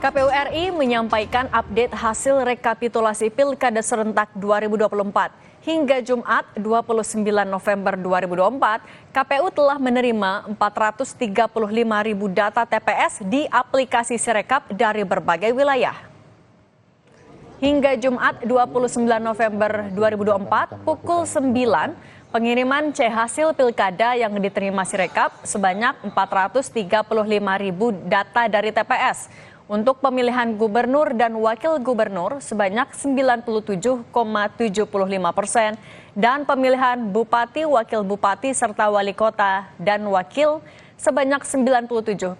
KPU RI menyampaikan update hasil rekapitulasi Pilkada serentak 2024. Hingga Jumat 29 November 2024, KPU telah menerima 435.000 data TPS di aplikasi Sirekap dari berbagai wilayah. Hingga Jumat 29 November 2024 pukul 9, pengiriman C hasil pilkada yang diterima Sirekap sebanyak 435.000 data dari TPS. Untuk pemilihan gubernur dan wakil gubernur sebanyak 97,75% dan pemilihan bupati, wakil bupati serta wali kota dan wakil sebanyak 97,70%.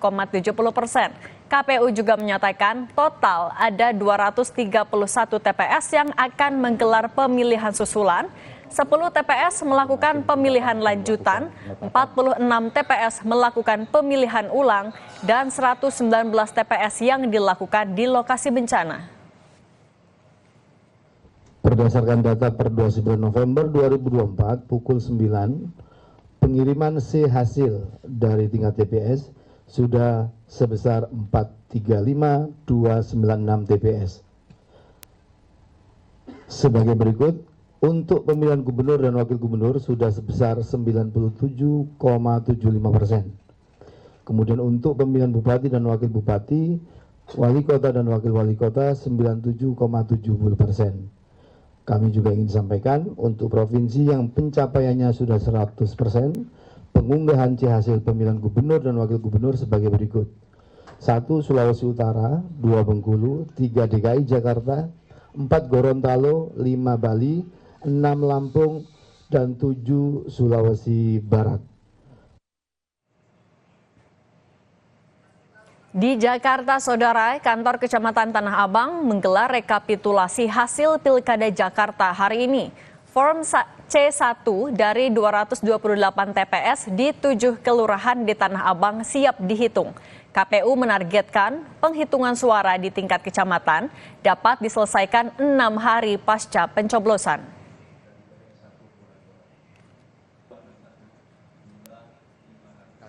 KPU juga menyatakan total ada 231 TPS yang akan menggelar pemilihan susulan, 10 TPS melakukan pemilihan lanjutan, 46 TPS melakukan pemilihan ulang, dan 119 TPS yang dilakukan di lokasi bencana. Berdasarkan data per 29 November 2024 pukul 9, pengiriman C hasil dari tingkat TPS sudah sebesar 435.296 TPS. Sebagai berikut, untuk pemilihan gubernur dan wakil gubernur sudah sebesar 97,75%. Kemudian untuk pemilihan bupati dan wakil bupati, wali kota dan wakil wali kota 97,70%. Kami juga ingin sampaikan untuk provinsi yang pencapaiannya sudah 100%, pengunggahan C hasil pemilihan gubernur dan wakil gubernur sebagai berikut. 1 Sulawesi Utara, 2 Bengkulu, 3 DKI Jakarta, 4 Gorontalo, 5 Bali, 6 Lampung, dan 7 Sulawesi Barat. Di Jakarta, Saudara, kantor Kecamatan Tanah Abang menggelar rekapitulasi hasil Pilkada Jakarta hari ini. Form C1 dari 228 TPS di 7 kelurahan di Tanah Abang siap dihitung. KPU menargetkan penghitungan suara di tingkat kecamatan dapat diselesaikan 6 hari pasca pencoblosan.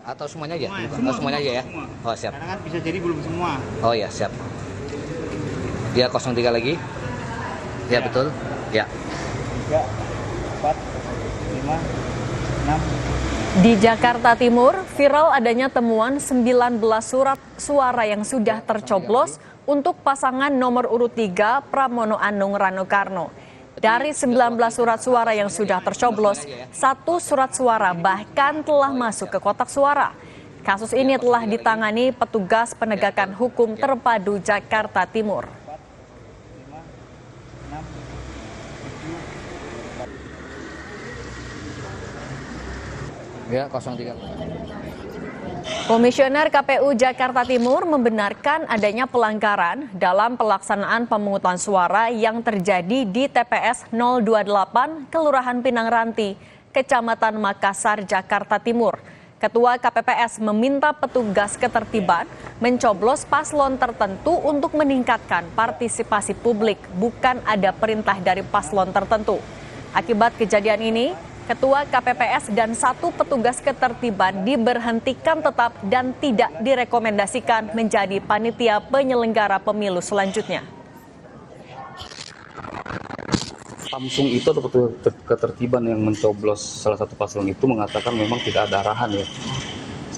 Atau semuanya aja? Semuanya aja ya? Semua. Oh siap. Karena kan bisa jadi belum semua. Oh ya siap. Ya 03 lagi? Ya betul. Ya. 3, 4, 5, 6. Di Jakarta Timur, viral adanya temuan 19 surat suara yang sudah tercoblos untuk pasangan nomor urut 3 Pramono Anung Rano Karno. Dari 19 surat suara yang sudah tercoblos, 1 surat suara bahkan telah masuk ke kotak suara. Kasus ini telah ditangani petugas penegakan hukum terpadu Jakarta Timur. Ya 03. Komisioner KPU Jakarta Timur membenarkan adanya pelanggaran dalam pelaksanaan pemungutan suara yang terjadi di TPS 028 Kelurahan Pinang Ranti, Kecamatan Makassar, Jakarta Timur. Ketua KPPS meminta petugas ketertiban mencoblos paslon tertentu untuk meningkatkan partisipasi publik, bukan ada perintah dari paslon tertentu. Akibat kejadian ini, Ketua KPPS dan 1 petugas ketertiban diberhentikan tetap dan tidak direkomendasikan menjadi panitia penyelenggara pemilu selanjutnya. Samsung itu atau ketertiban yang mencoblos salah satu paslon itu mengatakan memang tidak ada arahan ya.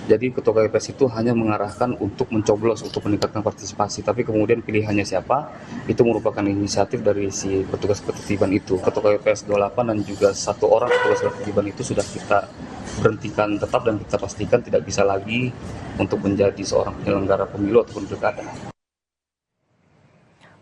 Jadi Ketua KPPS itu hanya mengarahkan untuk mencoblos untuk meningkatkan partisipasi, tapi kemudian pilihannya siapa itu merupakan inisiatif dari si petugas ketertiban itu. Ketua KPPS 28 dan juga 1 orang petugas ketertiban itu sudah kita berhentikan tetap dan kita pastikan tidak bisa lagi untuk menjadi seorang penyelenggara pemilu ataupun pilkada.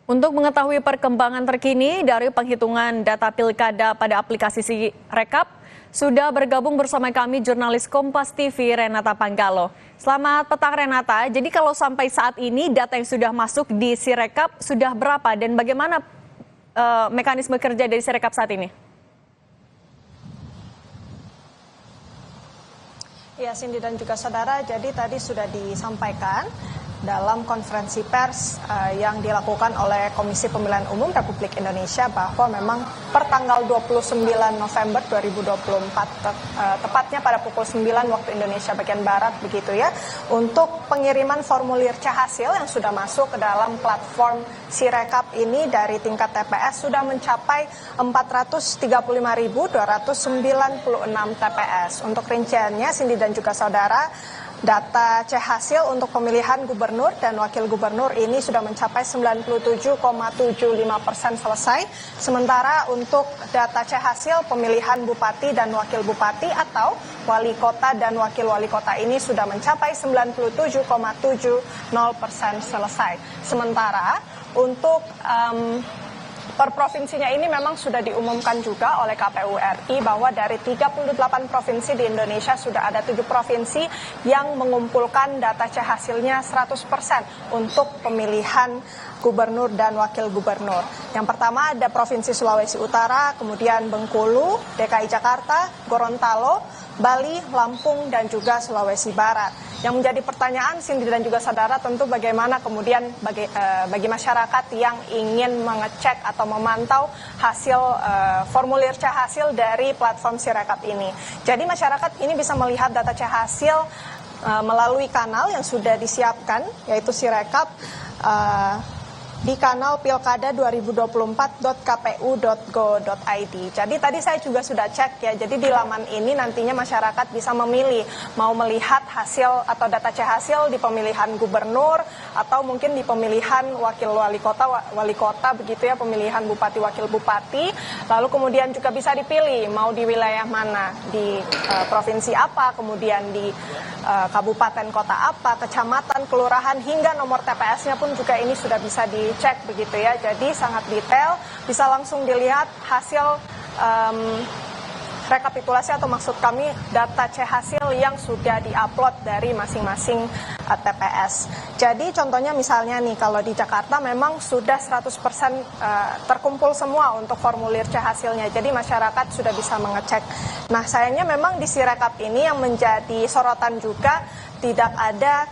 Untuk mengetahui perkembangan terkini dari penghitungan data pilkada pada aplikasi Sirekap, sudah bergabung bersama kami jurnalis Kompas TV Renata Panggalo. Selamat petang Renata, jadi kalau sampai saat ini data yang sudah masuk di Sirekap sudah berapa dan bagaimana mekanisme kerja dari Sirekap saat ini? Ya Cindy dan juga saudara, jadi tadi sudah disampaikan dalam konferensi pers yang dilakukan oleh Komisi Pemilihan Umum Republik Indonesia bahwa memang per tanggal 29 November 2024, tepatnya pada pukul 9 waktu Indonesia bagian Barat begitu ya, untuk pengiriman formulir C-Hasil yang sudah masuk ke dalam platform Sirekap ini dari tingkat TPS sudah mencapai 435.296 TPS. Untuk rinciannya, Cindy dan juga saudara, data C-Hasil untuk pemilihan gubernur dan wakil gubernur ini sudah mencapai 97,75% selesai. Sementara untuk data C-Hasil pemilihan bupati dan wakil bupati atau wali kota dan wakil wali kota ini sudah mencapai 97,70% selesai. Sementara untuk per provinsinya ini memang sudah diumumkan juga oleh KPU RI bahwa dari 38 provinsi di Indonesia sudah ada 7 provinsi yang mengumpulkan data C-Hasilnya 100% untuk pemilihan gubernur dan wakil gubernur. Yang pertama ada Provinsi Sulawesi Utara, kemudian Bengkulu, DKI Jakarta, Gorontalo, Bali, Lampung, dan juga Sulawesi Barat. Yang menjadi pertanyaan Cindy dan juga saudara tentu bagaimana kemudian bagi masyarakat yang ingin mengecek atau memantau hasil formulir C-Hasil dari platform Sirekap ini. Jadi masyarakat ini bisa melihat data C-Hasil melalui kanal yang sudah disiapkan yaitu Sirekap di kanal pilkada2024.kpu.go.id. Jadi tadi saya juga sudah cek ya, jadi di laman ini nantinya masyarakat bisa memilih mau melihat hasil atau data C-Hasil di pemilihan gubernur atau mungkin di pemilihan wakil wali kota begitu ya, pemilihan bupati wakil bupati. Lalu kemudian juga bisa dipilih mau di wilayah mana, di provinsi apa, kemudian di kabupaten kota apa, kecamatan, kelurahan, hingga nomor TPS-nya pun juga ini sudah bisa dicek begitu ya. Jadi sangat detail, bisa langsung dilihat hasil rekapitulasi atau maksud kami data C-Hasil yang sudah diupload dari masing-masing TPS. Jadi contohnya misalnya nih kalau di Jakarta memang sudah 100% terkumpul semua untuk formulir C-Hasilnya. Jadi masyarakat sudah bisa mengecek. Nah sayangnya memang di Sirekap ini yang menjadi sorotan juga tidak ada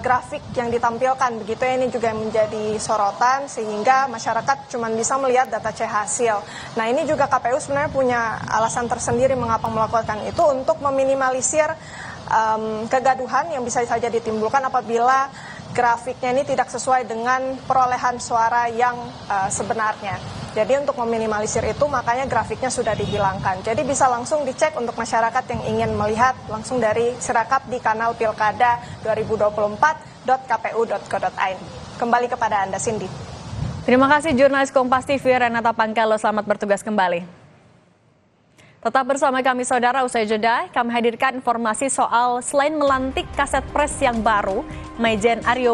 grafik yang ditampilkan begitu ya, ini juga yang menjadi sorotan sehingga masyarakat cuma bisa melihat data C-Hasil. Nah ini juga KPU sebenarnya punya alasan tersendiri mengapa melakukan itu untuk meminimalisir kegaduhan yang bisa saja ditimbulkan apabila grafiknya ini tidak sesuai dengan perolehan suara yang sebenarnya. Jadi untuk meminimalisir itu makanya grafiknya sudah dihilangkan. Jadi bisa langsung dicek untuk masyarakat yang ingin melihat langsung dari Sirekap di kanal pilkada 2024.kpu.go.id. Kembali kepada Anda, Cindy. Terima kasih jurnalis Kompas TV Renata Pangkalo, selamat bertugas kembali. Tetap bersama kami saudara, usai jeda kami hadirkan informasi soal selain melantik Kaset Pres yang baru, Majen Aryo